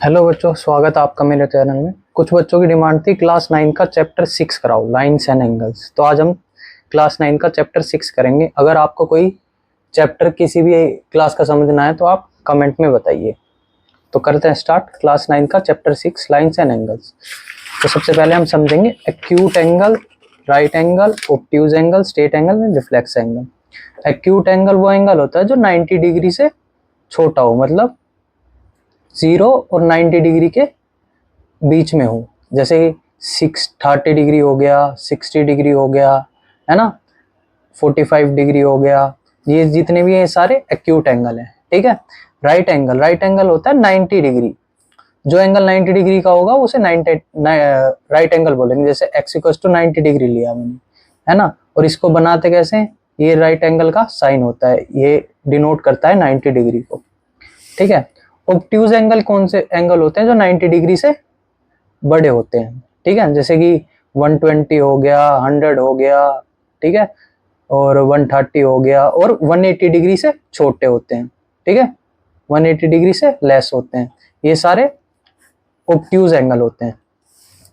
Hello बच्चों, स्वागत है आपका मेरे चैनल में। कुछ बच्चों की डिमांड थी क्लास 9 का चैप्टर 6 कराओ, लाइन्स एंड एंगल्स। तो आज हम क्लास 9 का चैप्टर 6 करेंगे। अगर आपको कोई चैप्टर किसी भी क्लास का समझना है तो आप कमेंट में बताइए। तो करते हैं स्टार्ट क्लास 9 का चैप्टर 6 लाइन्स एंड एंगल्स। तो सबसे पहले हम समझेंगे acute angle, right angle, obtuse angle, straight angle and reflex angle. Acute angle वो एंगल होता है जो 90 डिग्री से छोटा हो, मतलब 0 और 90 डिग्री के बीच में हो। जैसे 30 डिग्री हो गया, 60 डिग्री हो गया, है ना, 45 डिग्री हो गया। ये जितने भी हैं सारे एक्यूट एंगल हैं, ठीक है। राइट एंगल होता है 90 डिग्री। जो एंगल 90 डिग्री का होगा उसे 90 राइट एंगल बोलेंगे। जैसे x इक्वल टू 90 डिग्री लिया मैंने, है ना। और इसको बनाते कैसे, ये राइट एंगल का साइन होता है, ये डिनोट करता है 90 डिग्री को, ठीक है। ऑब्ट्यूज एंगल कौन से एंगल होते हैं जो 90 डिग्री से बड़े होते हैं, ठीक है। जैसे कि 120 हो गया, 100 हो गया, ठीक है, और 130 हो गया, और 180 डिग्री से छोटे होते हैं, ठीक है, 180 डिग्री से लेस होते हैं। ये सारे ऑब्ट्यूज एंगल होते हैं।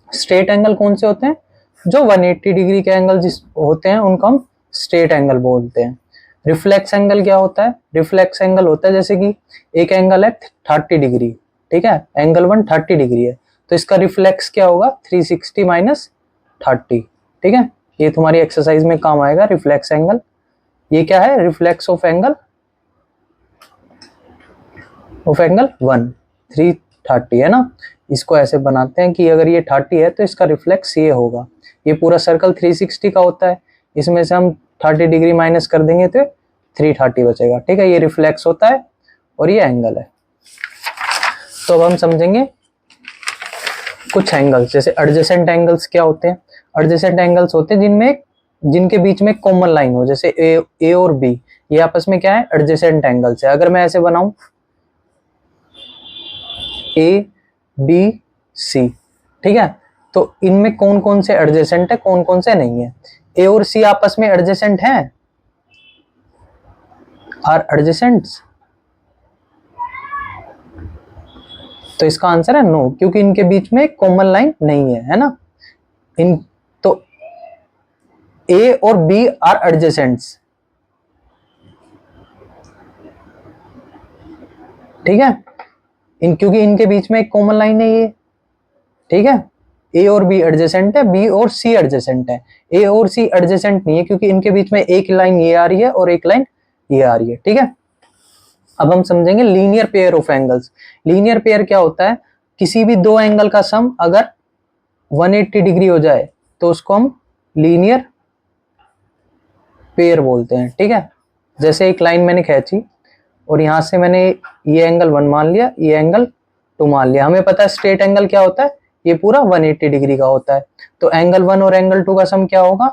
स्ट्रेट एंगल कौन से होते हैं, जो 180 डिग्री के एंगल जिस होते हैं उनको हम स्ट्रेट एंगल बोलते हैं। रिफ्लेक्स एंगल क्या होता है, रिफ्लेक्स एंगल होता है जैसे कि एक एंगल है 30 डिग्री, ठीक है, एंगल 1 30 डिग्री है, तो इसका रिफ्लेक्स क्या होगा 360 माइनस 30, ठीक है। ये तुम्हारी एक्सरसाइज में काम आएगा रिफ्लेक्स एंगल। ये क्या है, रिफ्लेक्स ऑफ एंगल 1 330 है ना। इसको ऐसे बनाते हैं कि अगर ये 30 है तो इसका रिफ्लेक्स ये होगा। ये पूरा सर्कल 360 का होता है, इसमें से हम 30 डिग्री माइनस कर देंगे तो 330 बचेगा, ठीक है। ये रिफ्लेक्स होता है और ये एंगल है। तो अब हम समझेंगे कुछ एंगल्स। जैसे एडजेसेंट एंगल्स क्या होते हैं, एडजेसेंट एंगल्स होते हैं जिनके बीच में कॉमन लाइन हो। जैसे ए और बी, ये आपस में क्या है, एडजेसेंट एंगल्स है। अगर मैं ऐसे बनाऊं ए बी सी, ठीक है, तो इनमें कौन कौन से एडजेसेंट है, कौन कौन से नहीं है। ए और सी आपस में एडजेसेंट हैं, आर एडजेसेंट्स। तो इसका आंसर है नो, क्योंकि इनके बीच में कॉमन लाइन नहीं है ना। इन तो ए और बी आर एडजेसेंट्स, ठीक है, क्योंकि इनके बीच में एक कॉमन लाइन है ये, ठीक है। ए और बी एडजेसेंट है, बी और सी एडजेसेंट है। ए और सी एडजेसेंट नहीं है क्योंकि इनके बीच में एक लाइन ये आ रही है और एक लाइन ये आ रही है, ठीक है। अब हम समझेंगे linear pair of angles. Linear pair क्या होता है, किसी भी दो एंगल का सम अगर 180 डिग्री हो जाए तो उसको हम लीनियर पेयर बोलते हैं, ठीक है। जैसे एक लाइन मैंने खींची और यहां से मैंने ये एंगल 1 मान लिया, ये एंगल 2 मान लिया। हमें पता है स्ट्रेट एंगल क्या होता है, ये पूरा 180 डिग्री का होता है। तो एंगल 1 और एंगल 2 का सम क्या होगा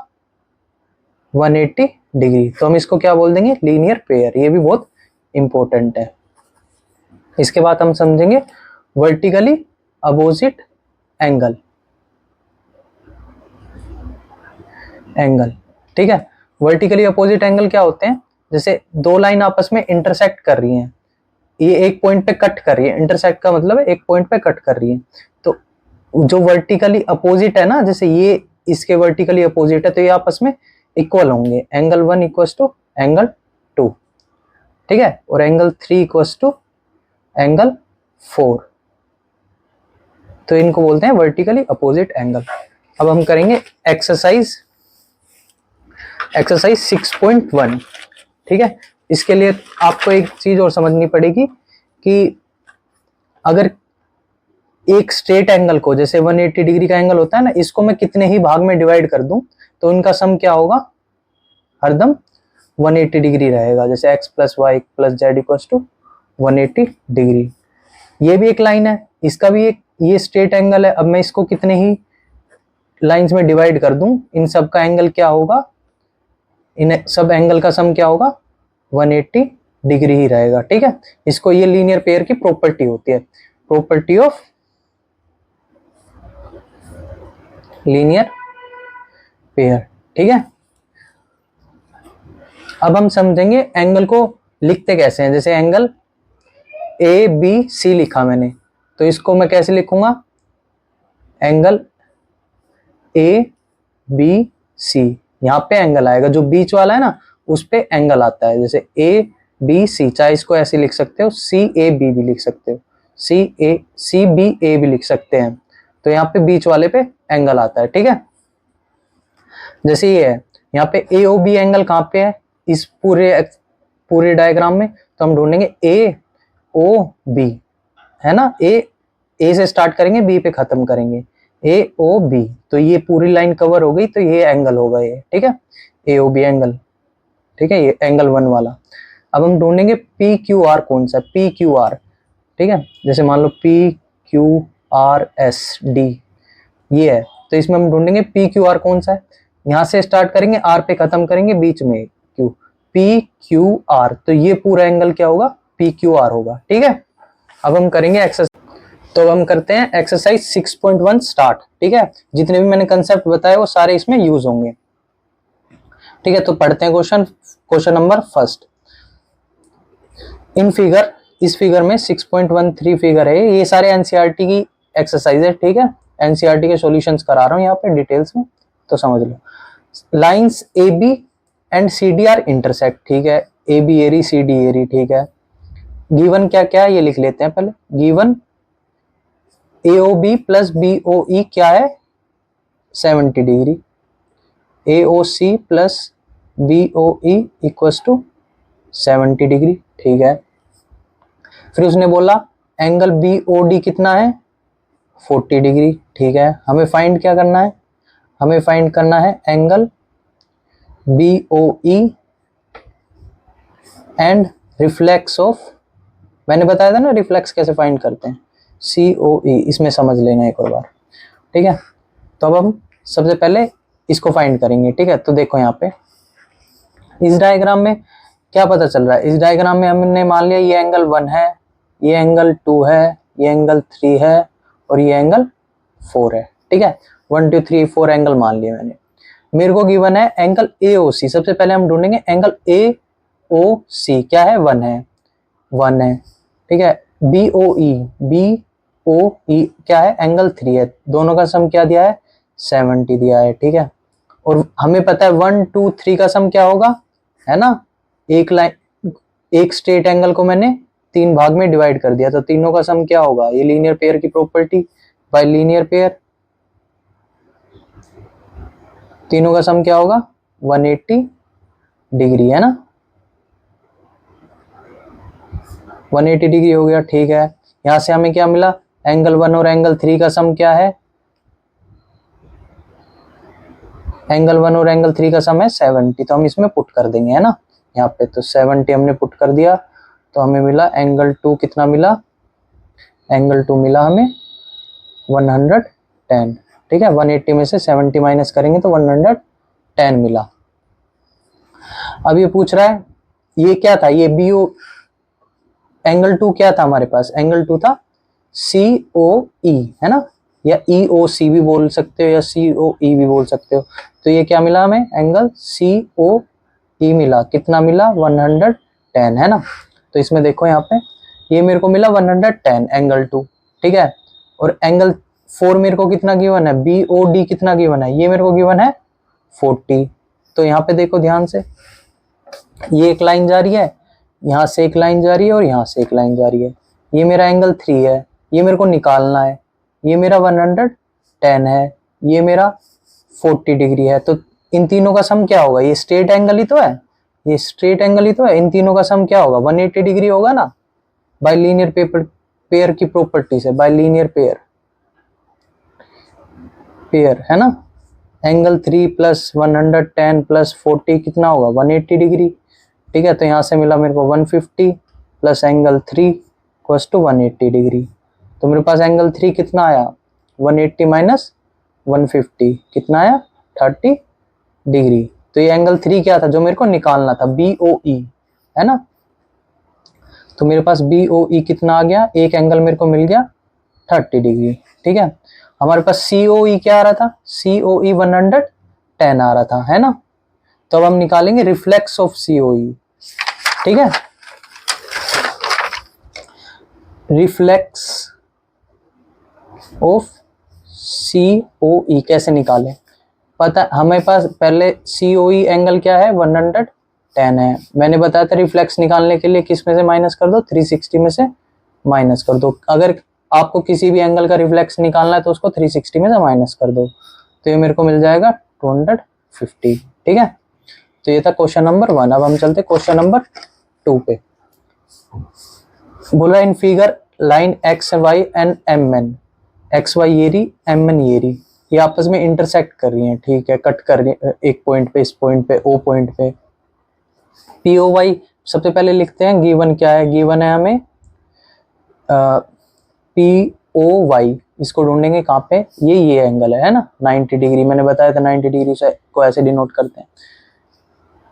180 डिग्री। तो हम इसको क्या बोल देंगे, लीनियर पेयर। ये भी बहुत इंपॉर्टेंट है। इसके बाद हम समझेंगे वर्टिकली अपोजिट एंगल, ठीक है। वर्टिकली अपोजिट एंगल क्या होते हैं, जैसे दो लाइन आपस में इंटरसेक्ट कर रही हैं, ये एक पॉइंट पे कट कर रही है। इंटरसेक्ट का मतलब है एक पॉइंट पे कट कर रही है। तो जो वर्टिकली अपोजिट है ना, जैसे ये इसके वर्टिकली अपोजिट है तो ये आपस में इक्वल होंगे। एंगल 1 इक्वल टू एंगल 2, ठीक है, और एंगल 3 इक्वल टू एंगल 4। तो इनको बोलते हैं वर्टिकली अपोजिट एंगल। अब हम करेंगे एक्सरसाइज 6.1, ठीक है। इसके लिए आपको एक चीज और समझनी पड़ेगी कि अगर एक स्ट्रेट एंगल को, जैसे 180 डिग्री का एंगल होता है ना, इसको मैं कितने ही भाग में डिवाइड कर दूं तो इनका सम क्या होगा, हरदम 180 डिग्री रहेगा। जैसे x plus Y plus Z equal to 180 degree. ये भी एक लाइन है, इसका भी एक ये स्ट्रेट एंगल है। अब मैं इसको कितने ही लाइंस में डिवाइड कर दूं, इन सब का एंगल क्या होगा, इन सब एंगल का सम क्या होगा 180 डिग्री ही रहेगा, ठीक है। इसको ये लीनियर पेयर की प्रॉपर्टी होती है, प्रॉपर्टी ऑफ लीनियर पेयर, ठीक है। अब हम समझेंगे एंगल को लिखते कैसे हैं। जैसे एंगल ए बी सी लिखा मैंने, तो इसको मैं कैसे लिखूंगा, एंगल ए बी सी, यहाँ पे एंगल आएगा, जो बीच वाला है ना उस पे एंगल आता है, जैसे ए बी सी, चाहे इसको ऐसे लिख सकते हो, सी ए बी भी लिख सकते हो, सी बी ए भी लिख सकते हैं। तो यहाँ पे बीच वाले पे एंगल आता है, ठीक है। जैसे ये है, यहाँ पे ए ओ बी एंगल कहाँ पे है इस पूरे डायग्राम में, तो हम ढूंढेंगे ए ओ बी, है ना, ए से स्टार्ट करेंगे, बी पे खत्म करेंगे, ए ओ बी, तो ये पूरी लाइन कवर हो गई, तो ये एंगल होगा ये, ठीक है, ए ओ बी एंगल, ठीक है, ये एंगल 1 वाला। अब हम ढूंढेंगे पी क्यू आर कौन सा, पी क्यू आर, ठीक है, जैसे मान लो P Q R S D ये है, तो इसमें हम ढूंढेंगे पी क्यू आर कौन सा है, यहां से स्टार्ट करेंगे, आर पे खत्म करेंगे, बीच में क्यू, पी क्यू आर, तो ये पूरा एंगल क्या होगा, पी क्यू आर होगा, ठीक है। अब हम करेंगे एक्सरसाइज, तो अब हम करते हैं एक्सरसाइज 6.1 स्टार्ट, ठीक है। जितने भी मैंने कंसेप्ट बताए वो सारे इसमें यूज होंगे, ठीक है। तो पढ़ते हैं question number first. In figure, इस फिगर में 6.13 फिगर है, ये सारे एनसीईआरटी की एक्सरसाइज है, ठीक है, एनसीईआरटी के सॉल्यूशंस करा रहा हूं यहाँ पे डिटेल्स में, तो समझ लो। Lines A B and C D are intersect, ठीक है, A B eri C D एरी, ठीक है। गिवन क्या क्या है ये लिख लेते हैं पहले, given A O B plus B O E क्या है 70 degree, A O C plus B O E equals to 70 degree, ठीक है। फिर उसने बोला एंगल बी ओ डी कितना है 40 डिग्री, ठीक है। हमें फाइंड क्या करना है, हमें फाइंड करना है angle B O E and reflex of, मैंने बताया था ना रिफ्लेक्स कैसे फाइंड करते हैं, सी ओ ई, इसमें समझ लेना एक और बार, ठीक है। तो अब हम सबसे पहले इसको फाइंड करेंगे, ठीक है। तो देखो यहाँ पे इस डायग्राम में क्या पता चल रहा है, इस डायग्राम में हमने मान लिया ये एंगल 1 है, ये एंगल 2 है, ये एंगल 3 है और ये एंगल 4 है, ठीक है। 1 2 3 4 एंगल मान लिए मैंने। मेरे को गिवन है एंगल ए ओ सी, सबसे पहले हम ढूंढेंगे एंगल ए ओ सी क्या है 1 है, 1 है, ठीक है। बी ओ ई क्या है एंगल 3 है, दोनों का सम क्या दिया है 70 दिया है, ठीक है। और हमें पता है 1 2 3 का सम क्या होगा, है ना, एक लाइन, एक स्ट्रेट एंगल को मैंने 3 भाग में डिवाइड कर दिया, तो तीनों का सम क्या होगा, ये लीनियर पेयर की प्रॉपर्टी, बाय लीनियर पेयर तीनों का सम क्या होगा 180 डिग्री, है ना, 180 डिग्री हो गया, ठीक है। यहां से हमें क्या मिला, एंगल 1 और एंगल 3 का सम क्या है, एंगल 1 और एंगल 3 का सम है 70, तो हम इसमें पुट कर देंगे, है ना, यहाँ पे तो 70 हमने पुट कर दिया, तो हमें मिला एंगल 2 कितना मिला, एंगल 2 मिला हमें 110, ठीक है। 180 में से 70 माइनस करेंगे तो 110 मिला। अब ये पूछ रहा है ये क्या था, ये बी ओ, एंगल 2 क्या था हमारे पास, एंगल 2 था सी ओ ई, है ना, या ई ओ सी भी बोल सकते हो या सी ओ ई भी बोल सकते हो। तो ये क्या मिला हमें, एंगल सी ओ ई मिला, कितना मिला 110, है ना। तो इसमें देखो यहाँ पे ये मेरे को मिला 110 एंगल 2, ठीक है। और एंगल 4 मेरे को कितना गिवन है, बी ओ डी कितना गिवन है, ये मेरे को गिवन है 40। तो यहाँ पे देखो ध्यान से, ये एक लाइन जा रही है, यहाँ से एक लाइन जा रही है और यहाँ से एक लाइन जा रही है, ये मेरा एंगल 3 है, ये मेरे को निकालना है, ये मेरा 110 है, ये मेरा 40 डिग्री है। तो इन तीनों का सम क्या होगा, ये स्ट्रेट एंगल ही तो है, ये स्ट्रेट एंगल ही तो है, इन तीनों का सम क्या होगा 180 डिग्री होगा ना, बाय लीनियर पेयर की प्रॉपर्टी से, बाय लीनियर पेयर, है ना। एंगल 3 प्लस 110 प्लस 40 कितना होगा 180 डिग्री, ठीक है। तो यहाँ से मिला मेरे को 150 plus angle 3 equals to 180 degree. तो मेरे पास एंगल 3 कितना आया 180 माइनस 150 कितना आया 30 डिग्री। तो ये एंगल 3 क्या था जो मेरे को निकालना था, बी ओ ई, है ना। तो मेरे पास बी ओ ई कितना आ गया, एक एंगल मेरे को मिल गया 30 डिग्री, ठीक है। हमारे पास सी ओ ई क्या आ रहा था, सी ओ ई 110 आ रहा था, है ना। तो अब हम निकालेंगे रिफ्लेक्स ऑफ सी ओ ई, ठीक है। रिफ्लेक्स ऑफ COE कैसे निकालें? पता हमें पास पहले COE एंगल क्या है 110 है। मैंने बताया था रिफ्लेक्स निकालने के लिए किस में से माइनस कर दो 360 में से माइनस कर दो। अगर आपको किसी भी एंगल का रिफ्लेक्स निकालना है तो उसको 360 में से माइनस कर दो, तो ये मेरे को मिल जाएगा 250। ठीक है, तो ये था क्वेश्चन नंबर 1। अब हम चलते क्वेश्चन नंबर 2 पे। बोला in figure line XY and MN, XY ये रही, MN ये रही, ये आपस में इंटरसेक्ट कर रही हैं। ठीक है, कट कर रही है एक पॉइंट पे, इस पॉइंट पे, O पॉइंट पे। POY सबसे पहले लिखते हैं, गिवन क्या है? गिवन है हमें POY, इसको ढूंढेंगे कहाँ पे? ये एंगल है ना 90 डिग्री। मैंने बताया था 90 डिग्री से को ऐसे डिनोट करते हैं।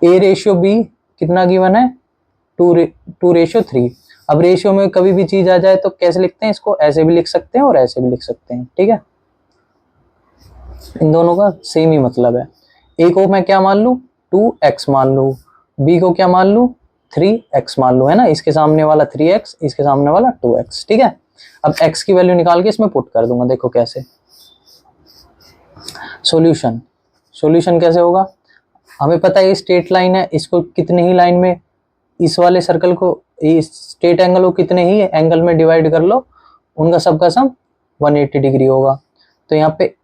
A/B कितना गिवन है? 2:3। अब रेशियो में कभी भी चीज आ जाए तो कैसे लिखते हैं इसको? ऐसे भी लिख सकते हैं और ऐसे भी लिख सकते हैं। ठीक है, इन दोनों का सेम ही मतलब है। A को मैं क्या मान लूं? 2x मान लूं। B को क्या मान लूं? 3x मान लूं, है ना। इसके सामने वाला 3x, इसके सामने वाला 2x। ठीक है, अब x की वैल्यू निकाल के इसमें पुट कर दूंगा। देखो कैसे सॉल्यूशन कैसे होगा? हमें पता है ये स्ट्रेट लाइन है, इसको कितने ही लाइन में, इस वाले सर्कल को, इस स्ट्रेट एंगल को कितने ही एंगल में डिवाइड कर लो, उनका सबका सम 180 डिग्री होगा। तो यहाँ पे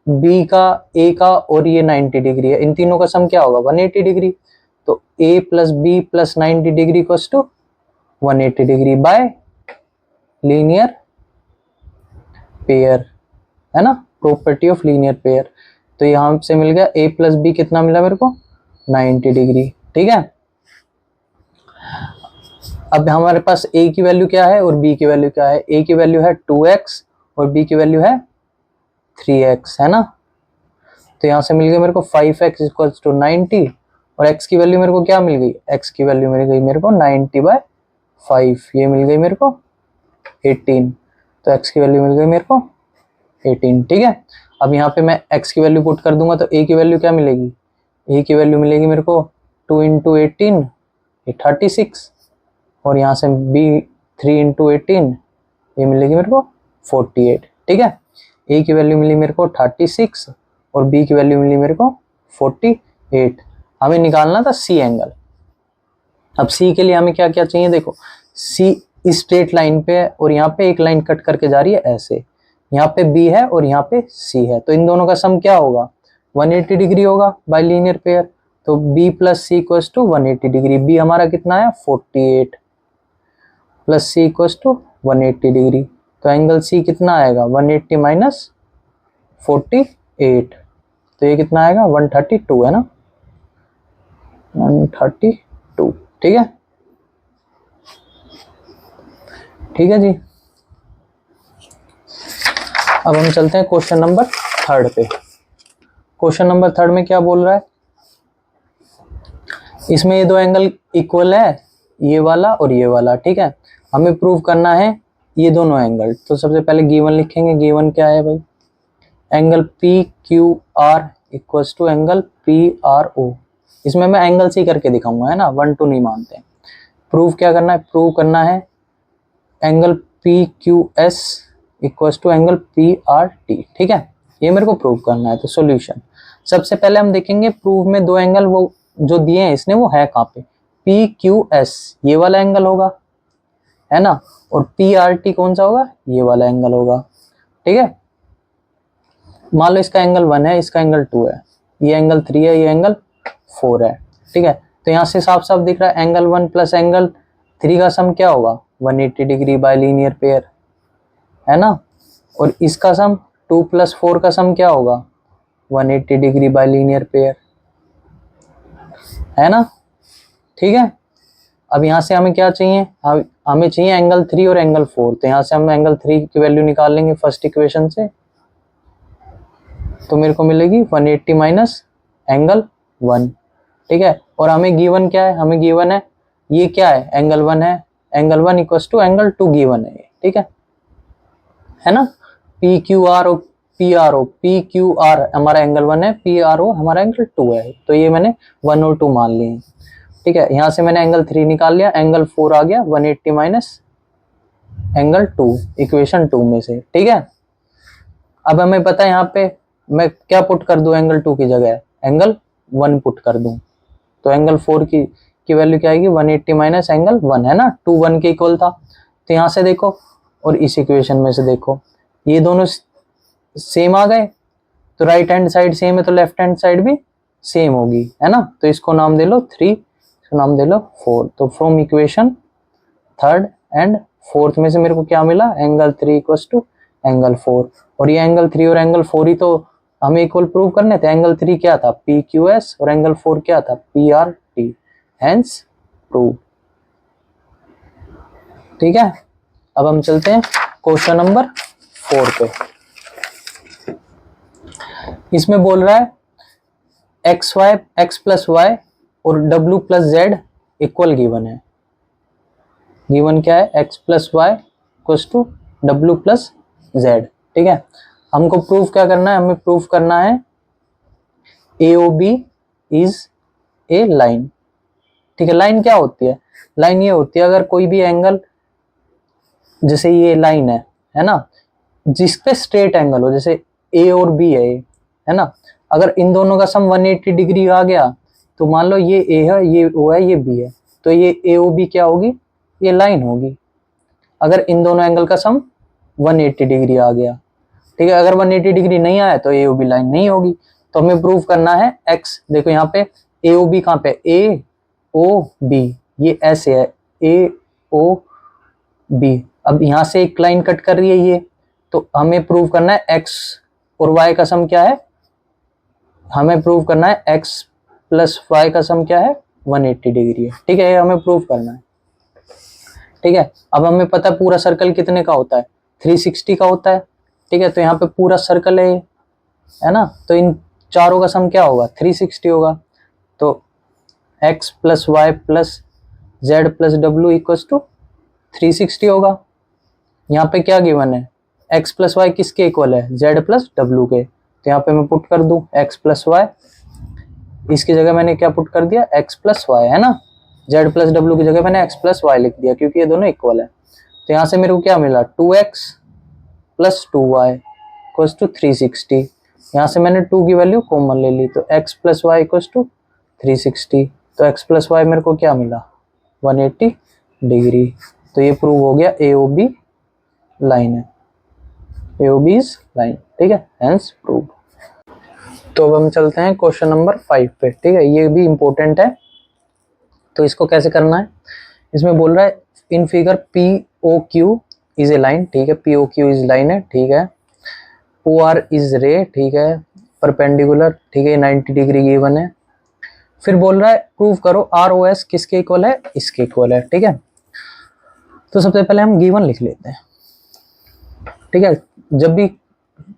B का, A का और ये 90 डिग्री है, इन तीनों का सम क्या होगा? 180 डिग्री। तो A + B + 90 degree equals to 180 degree by linear pair, है ना, प्रॉपर्टी ऑफ लीनियर पेयर। तो यहाँ से मिल गया A + B कितना मिला मेरे को? 90 डिग्री। ठीक है, अब हमारे पास A की वैल्यू क्या है और B की वैल्यू क्या है? A की वैल्यू है 2x और B की वैल्यू है 3x, है ना। तो यहाँ से मिल गया मेरे को 5x = 90 और x की वैल्यू मेरे को क्या मिल गई? x की वैल्यू मिल गई मेरे को 90/5, ये मिल गई मेरे को 18। तो x की वैल्यू मिल गई मेरे को 18। ठीक है, अब यहाँ पे मैं x की वैल्यू पुट कर दूंगा तो A की वैल्यू क्या मिलेगी? A की वैल्यू मिलेगी मेरे को 2 × 18 ये 36 और यहाँ से B 3 × 18 ये मिलेगी मेरे को 48। ठीक है, A की वैल्यू मिली मेरे को 36 और B की वैल्यू मिली मेरे को 48। हमें निकालना था C एंगल। अब C के लिए हमें क्या क्या चाहिए? देखो C इस स्ट्रेट लाइन पे है और यहाँ पे एक लाइन कट करके जा रही है ऐसे, यहाँ पे B है और यहाँ पे C है, तो इन दोनों का सम क्या होगा? 180 डिग्री होगा बाय लीनियर पेयर। तो B + C = 180 डिग्री। B हमारा कितना है? 48 + C = 180 डिग्री। तो एंगल C कितना आएगा? 180 - 48, तो ये कितना आएगा? 132, है ना, 132। ठीक है, ठीक है जी। अब हम चलते हैं क्वेश्चन नंबर 3 पे। क्वेश्चन नंबर 3 में क्या बोल रहा है? इसमें ये दो एंगल इक्वल है, ये वाला और ये वाला। ठीक है, हमें प्रूव करना है ये दोनों एंगल। तो सबसे पहले गिवन लिखेंगे। गिवन क्या है भाई? Angle PQR = angle PRO। इसमें मैं एंगल C करके दिखाऊंगा, है ना, 1 2 नहीं मानते। प्रूव क्या करना है? प्रूव करना है एंगल PQS = एंगल PRT। ठीक है, ये मेरे को प्रूव करना है। तो सॉल्यूशन सबसे पहले हम देखेंगे प्रूव में दो एंगल वो जो दिए हैं इसने वो है कहाँ पे? PQS ये वाला एंगल होगा, है ना, और PRT कौन सा होगा? ये वाला एंगल होगा। ठीक है, मान लो इसका एंगल 1 है, इसका एंगल 2 है, ये एंगल 3 है, ये एंगल 4 है। ठीक है, तो यहाँ से साफ साफ दिख रहा है एंगल 1 + एंगल 3 का सम क्या होगा? 180 डिग्री बाय लीनियर पेयर, है ना, और इसका सम 2 + 4 का सम क्या होगा? 180 डिग्री बाय लीनियर पेयर, है ना। ठीक है, अब यहाँ से हमें क्या चाहिए? हमें चाहिए एंगल 3 और एंगल 4। तो यहाँ से हम एंगल 3 की वैल्यू निकाल लेंगे फर्स्ट इक्वेशन से, तो मेरे को मिलेगी 180 - एंगल 1। ठीक है, और हमें गिवन क्या है? हमें गिवन है ये क्या है? एंगल 1 है, एंगल 1 = एंगल 2 गिवन है। ठीक है ना। PQR और PRO, PQR हमारा एंगल 1 है, PRO हमारा एंगल 2 है, तो ये मैंने 1 और 2 मान लिए। ठीक है, यहाँ से मैंने एंगल 3 निकाल लिया, एंगल 4 आ गया 180 - एंगल 2 इक्वेशन 2 में से। ठीक है, अब हमें पता है यहाँ पे मैं क्या पुट कर दूं, एंगल 2 की जगह एंगल 1 पुट कर दूं, तो एंगल 4 की वैल्यू क्या आएगी, 180 माइनस एंगल 1, है ना, 2 1 के इक्वल था। तो यहाँ से देखो और इस इक्वेशन में से देखो, ये दोनों सेम आ गए, तो राइट हैंड साइड सेम है तो लेफ्ट हैंड साइड भी सेम होगी, है ना। तो इसको नाम दे लो 3, इसको नाम दे लो 4। तो from equation third and fourth में से मेरे को क्या मिला, एंगल 3 इक्वल्स टू एंगल 4। और ये एंगल 3 और एंगल 4 ही तो हमें इक्वल प्रूव करने थे। एंगल 3 क्या था, पी क्यू एस, और एंगल 4 क्या था, P R T, hence prove. ठीक है, अब हम चलते हैं क्वेश्चन नंबर 4 पे। इसमें बोल रहा है एक्स प्लस वाई और W plus Z equal given है। गिवन क्या है, X plus Y equals to W plus Z. ठीक है, हमको प्रूफ क्या करना है, हमें प्रूफ करना है A O B is a line. ठीक है, लाइन क्या होती है, लाइन ये होती है अगर कोई भी एंगल, जैसे ये लाइन है ना, जिसपे स्ट्रेट एंगल हो, जैसे ए और बी है ना, अगर इन दोनों का सम 180 डिग्री आ गया तो मान लो ये ए है, ये ओ है, ये बी है, तो ये ए ओ बी क्या होगी, ये लाइन होगी। अगर इन दोनों एंगल का सम 180 डिग्री आ गया, ठीक है, अगर 180 डिग्री नहीं आया तो ए ओ बी लाइन नहीं होगी। तो हमें प्रूव करना है एक्स, देखो यहाँ पे ए ओ बी कहाँ पे, ए ओ बी, ये ऐसे है ए ओ बी। अब यहाँ से एक लाइन कट कर रही है ये, तो हमें प्रूव करना है एक्स और वाई का सम क्या है, हमें प्रूव करना है एक्स प्लस वाई का सम क्या है, 180 डिग्री है। ठीक है, ये हमें प्रूव करना है। ठीक है, अब हमें पता है पूरा सर्कल कितने का होता है, 360 का होता है। ठीक है, तो यहाँ पे पूरा सर्कल है ना, तो इन चारों का सम क्या होगा, 360 होगा। तो x plus Y plus Z plus W equals to 360 होगा। यहाँ पे क्या गिवन है, x प्लस वाई किसके इक्वल है, z प्लस डब्ल्यू के। तो यहाँ पे मैं पुट कर दूं x प्लस वाई, इसकी जगह मैंने क्या पुट कर दिया, x प्लस वाई, है ना, z प्लस डब्ल्यू की जगह मैंने x प्लस वाई लिख दिया क्योंकि ये दोनों इक्वल है। तो यहाँ से मेरे को क्या मिला, 2x plus 2y equals to 360। यहाँ से मैंने 2 की वैल्यू कॉमन ले ली, तो x plus Y equals to 360। तो x प्लस वाई मेरे को क्या मिला, 180 डिग्री। तो ये प्रूव हो गया ए ओ बी लाइन है, A O B is line. ठीक है, हेंस प्रूव। तो अब हम चलते हैं क्वेश्चन नंबर 5 पे। ठीक है, ये भी इंपॉर्टेंट है, तो इसको कैसे करना है। इसमें बोल रहा है in figure P O Q is a line. ठीक है, P O Q is line है। ठीक है, ओ आर इज रे। ठीक है, परपेंडिकुलर। ठीक है, 90 डिग्री गिवन है। फिर बोल रहा है प्रूव करो आर ओ एस किसके इक्वल है, इसके इक्वल है। ठीक है, तो सबसे पहले हम गिवन लिख लेते हैं। ठीक है, जब भी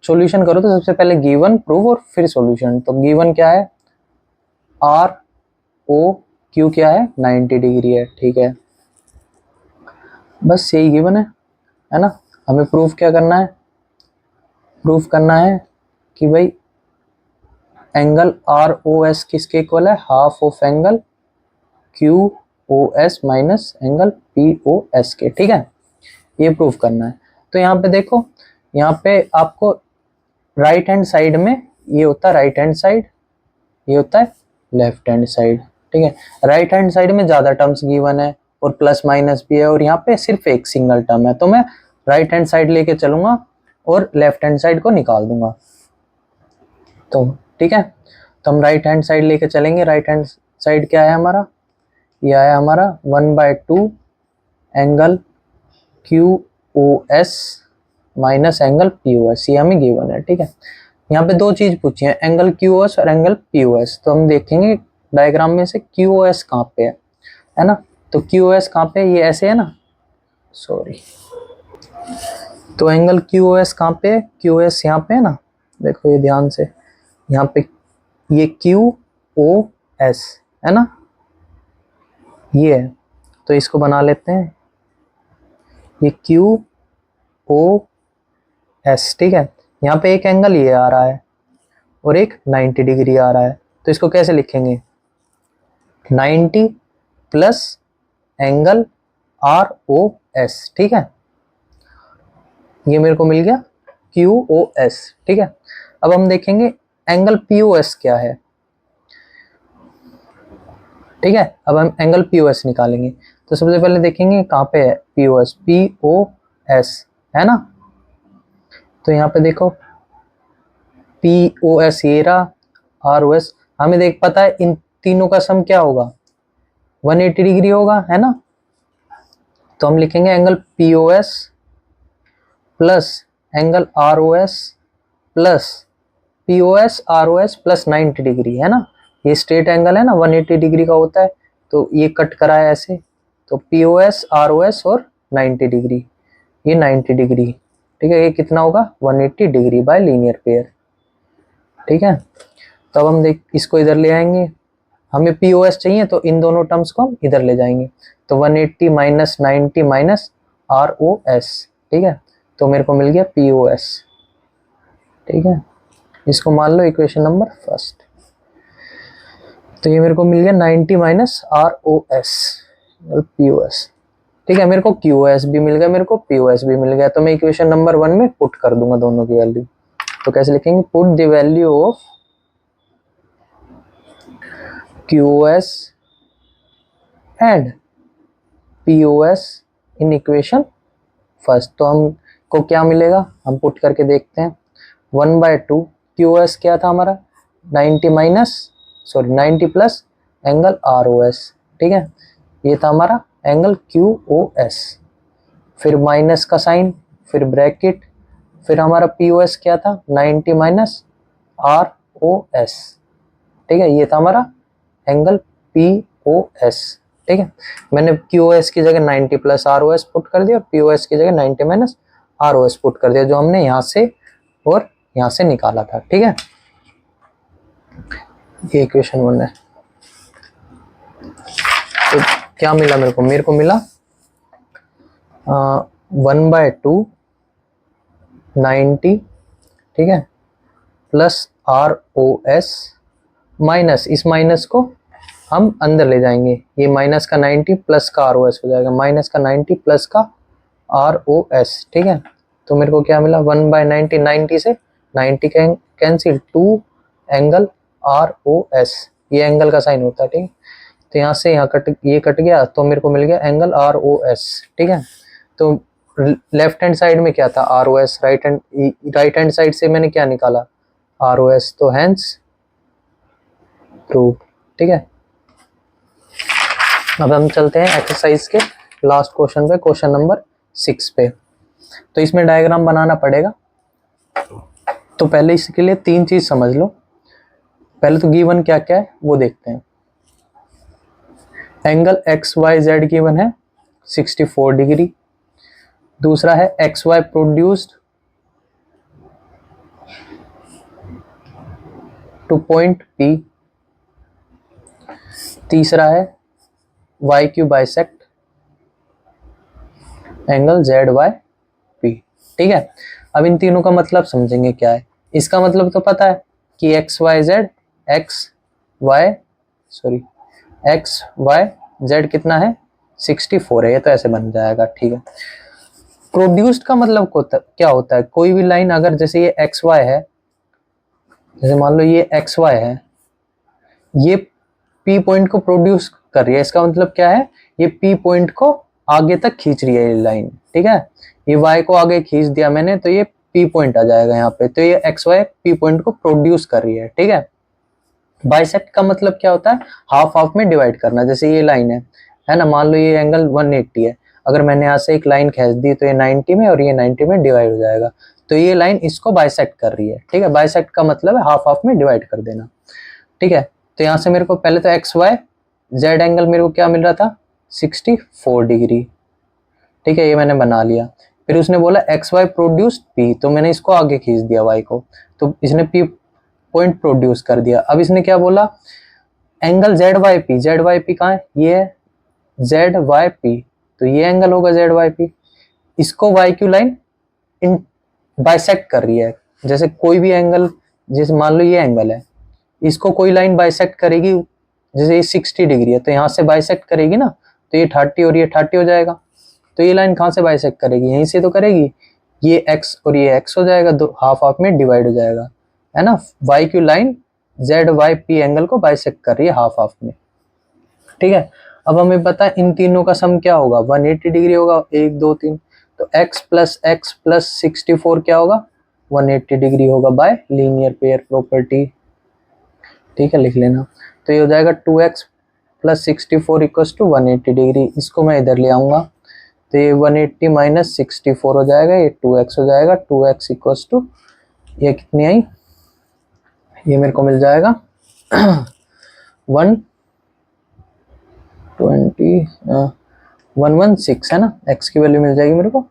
सॉल्यूशन करो तो सबसे पहले गिवन, प्रूव और फिर सॉल्यूशन। तो गिवन क्या है, आर ओ क्यू क्या है, 90 डिग्री है। ठीक है, बस यही गिवन है ना। हमें प्रूफ क्या करना है, प्रूफ करना है कि भाई एंगल आर ओ एस किसके इक्वल है, half of angle Q O S minus angle P O S के। ठीक है, ये प्रूफ करना है। तो यहाँ पे देखो, यहाँ पे आपको राइट हैंड साइड में ये होता है राइट हैंड साइड, ये होता है लेफ्ट हैंड साइड। ठीक है, राइट हैंड साइड में ज्यादा टर्म्स गिवन है और प्लस माइनस भी है, और यहाँ पे सिर्फ एक सिंगल टर्म है, तो मैं राइट हैंड साइड लेके चलूंगा और लेफ्ट हैंड साइड को निकाल दूंगा। तो ठीक है, तो हम राइट हैंड साइड लेके चलेंगे। राइट हैंड साइड क्या है हमारा, ये आया हमारा 1/2 angle Q O S minus angle P O S, ये हमें गिवन है। ठीक है, यहाँ पे दो चीज पूछी है, एंगल क्यू ओ एस और एंगल पी ओ एस। तो हम देखेंगे डायग्राम में से क्यू ओ एस कहाँ पे है ना। तो क्यू ओ एस कहाँ पे, ये ऐसे है ना, सॉरी। तो एंगल क्यू ओ एस कहाँ पे, क्यू ओ एस यहाँ पे है ना, देखो ये ध्यान से, यहाँ पे ये क्यू ओ एस है ना, ये है। तो इसको बना लेते हैं, ये क्यू ओ एस। ठीक है, यहाँ पे एक एंगल ये आ रहा है और एक 90 डिग्री आ रहा है, तो इसको कैसे लिखेंगे, 90 plus angle R O S. ठीक है, ये मेरे को मिल गया QOS, ठीक है। अब हम देखेंगे एंगल POS क्या है, ठीक है। अब हम एंगल POS निकालेंगे, तो सबसे पहले देखेंगे कहाँ पे है POS, POS है ना। तो यहाँ पे देखो POS ये रहा, ROS, हमें देख पता है इन तीनों का सम क्या होगा, 180 डिग्री होगा, है ना। तो हम लिखेंगे angle POS plus angle ROS plus POS ROS plus 90 degree, है ना। ये स्ट्रेट एंगल है ना, 180 डिग्री का होता है, तो ये कट करा है ऐसे, तो POS ROS और 90 डिग्री, ये 90 डिग्री, ठीक है। ये कितना होगा 180 डिग्री बाय लीनियर पेयर, ठीक है। तो अब हम देख इसको इधर ले आएंगे, हमें POS चाहिए तो इन दोनों टर्म्स को हम इधर ले जाएंगे, तो 180 माइनस 90 माइनस ROS, ठीक है। तो मेरे को मिल गया POS, ठीक है। इसको मान लो इक्वेशन नंबर फर्स्ट, तो ये मेरे को मिल गया 90 माइनस ROS POS, ठीक है। मेरे को QOS भी मिल गया, मेरे को POS भी मिल गया, तो मैं इक्वेशन नंबर 1 में पुट कर दूंगा दोनों की वैल्यू। तो कैसे लिखेंगे, put the value of QOS and POS in equation first. तो हमको क्या मिलेगा, हम पुट करके देखते हैं। 1/2 QOS क्या था हमारा 90 प्लस एंगल ROS, ठीक है। ये था हमारा एंगल QOS, फिर माइनस का साइन, फिर ब्रैकेट, फिर हमारा POS क्या था 90 माइनस ROS, ठीक है। ये था हमारा एंगल POS, ठीक है। मैंने QOS की जगह 90 प्लस ROS पुट कर दिया, POS की जगह 90 माइनस ROS पुट कर दिया, जो हमने यहाँ से और यहाँ से निकाला था, ठीक है। ये इक्वेशन 1 है। तो क्या मिला मेरे को मिला 1/2 90, ठीक है, प्लस ROS माइनस, इस माइनस को हम अंदर ले जाएंगे, ये माइनस का 90 प्लस का ROS हो जाएगा, माइनस का 90 प्लस का ROS, ठीक है। तो मेरे को क्या मिला 1/90, 90 से 90 कैंसिल, 2 एंगल ROS, ये एंगल का साइन होता है, ठीक है। तो यहाँ से यहाँ ये कट गया, तो मेरे को मिल गया एंगल ROS, ठीक है। तो लेफ्ट हैंड साइड में क्या था ROS, राइट हैंड साइड से मैंने क्या निकाला ROS, तो हैंस प्रूव, ठीक है। अब हम चलते हैं एक्सरसाइज के लास्ट क्वेश्चन पे, क्वेश्चन नंबर 6 पे। तो इसमें डायग्राम बनाना पड़ेगा, तो पहले इसके लिए 3 चीज समझ लो। पहले तो गिवन क्या क्या है वो देखते हैं। एंगल XYZ गिवन है 64 डिग्री, दूसरा है XY produced two point P, तीसरा है YQ बाइसेक्ट एंगल ZYP, ठीक है। अब इन तीनों का मतलब समझेंगे क्या है। इसका मतलब तो पता है कि XYZ कितना है 64 है, ये तो ऐसे बन जाएगा, ठीक है। प्रोड्यूस्ड का मतलब क्या होता है, कोई भी लाइन अगर जैसे ये XY है, जैसे मान लो ये XY है, ये P पॉइंट को प्रोड्यूस कर रही है, इसका मतलब क्या है, ये P पॉइंट को आगे तक खींच रही है ये लाइन, ठीक है। ये Y को आगे खींच दिया मैंने, तो ये P पॉइंट आ जाएगा यहाँ पे, तो ये XY P पॉइंट को प्रोड्यूस कर रही है, ठीक है। बाइसेक्ट का मतलब क्या होता है, हाफ हाफ में डिवाइड करना। जैसे ये लाइन है ना, मान लो ये एंगल 180 है, अगर मैंने यहाँ से एक लाइन खींच दी तो ये 90 में और ये 90 में डिवाइड हो जाएगा, तो ये लाइन इसको बाइसेक्ट कर रही है, ठीक है। बाइसेक्ट का मतलब है हाफ हाफ में डिवाइड कर देना, ठीक है। तो यहाँ से मेरे को पहले तो XYZ एंगल मेरे को क्या मिल रहा था 64 डिग्री, ठीक है, ये मैंने बना लिया। फिर उसने बोला XY प्रोड्यूस्ड P, तो मैंने इसको आगे खींच दिया Y को, तो इसने P पॉइंट प्रोड्यूस कर दिया। अब इसने क्या बोला एंगल ZYP कहाँ है, ये है ZYP, तो ये एंगल होगा ZYP। इसको YQ लाइन इन बाइसेक्ट कर रही है। जैसे कोई भी एंगल, जैसे मान लो ये एंगल है, इसको कोई लाइन बाइसेक्ट करेगी, जैसे ये 60 डिग्री है, तो यहाँ से बाइसेक्ट करेगी ना, तो ये 30 और ये 30 हो जाएगा। तो ये लाइन कहाँ से बाइसेक्ट करेगी, यहीं से तो करेगी, ये x और ये x हो जाएगा, दो हाफ हाफ में डिवाइड हो जाएगा, है ना। Y Q line Z Y P angle को बाइसेक्ट कर रही है हाफ हाफ में, ठीक है। अब हमें पता है इन तीनों का सम क्या होगा, 180 डिग्री होगा, 1 2 3, तो x प्लस 64 क्या होगा, 180 डिग्री होगा बाय लीनियर पेयर प्रॉपर्टी, ठीक है, लिख लेना। तो ये हो जाएगा 2x plus 64 equals to 180 degree, इसको मैं इधर ले आऊंगा, तो ये 180 माइनस 64 हो जाएगा, ये 2x हो जाएगा, 2x इक्वल्स टू ये कितनी आई, ये मेरे को मिल जाएगा 116 है ना, x की वैल्यू मिल जाएगी मेरे को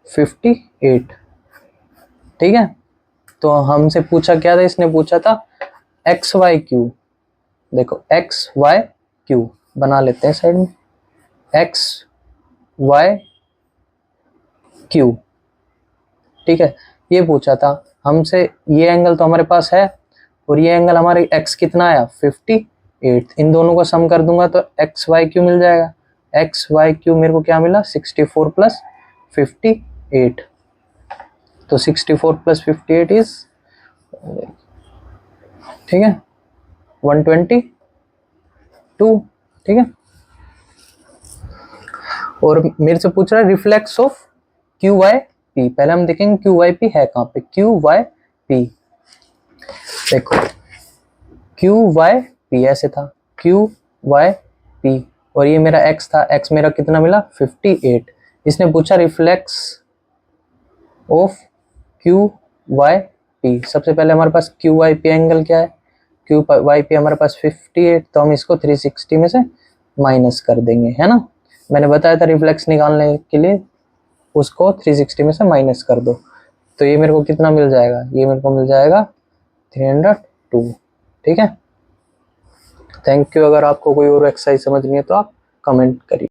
58, ठीक है। तो हमसे पूछा क्या था, इसने पूछा था एक्स वाई क्यू, देखो एक्स वाई क्यू बना लेते हैं साइड में, एक्स वाई क्यू, ठीक है। ये पूछा था हमसे, ये एंगल तो हमारे पास है और ये एंगल हमारे एक्स कितना आया 58, इन दोनों को सम कर दूंगा तो एक्स वाई क्यू मिल जाएगा, एक्स वाई क्यू मेरे को क्या मिला 64 प्लस 58, तो 64 प्लस 58 इज, ठीक है, 122, ठीक है। और मेरे से पूछ रहा है reflex of Q Y P, पहले हम देखेंगे क्यू वाई पी है कहाँ पे, क्यू वाई पी, देखो क्यू वाई पी ऐसे था, क्यू वाई पी, और ये मेरा एक्स था, एक्स मेरा कितना मिला 58, इसने पूछा reflex of Q Y P, सबसे पहले हमारे पास क्यू वाई पी एंगल क्या है, क्यू वाई पी हमारे पास 58, तो हम इसको 360 में से माइनस कर देंगे, है ना। मैंने बताया था रिफ्लेक्स निकालने के लिए उसको 360 में से माइनस कर दो, तो ये मेरे को कितना मिल जाएगा, ये मेरे को मिल जाएगा 302, ठीक है। Thank you. अगर आपको कोई और एक्सरसाइज समझनी है तो आप कमेंट करिए।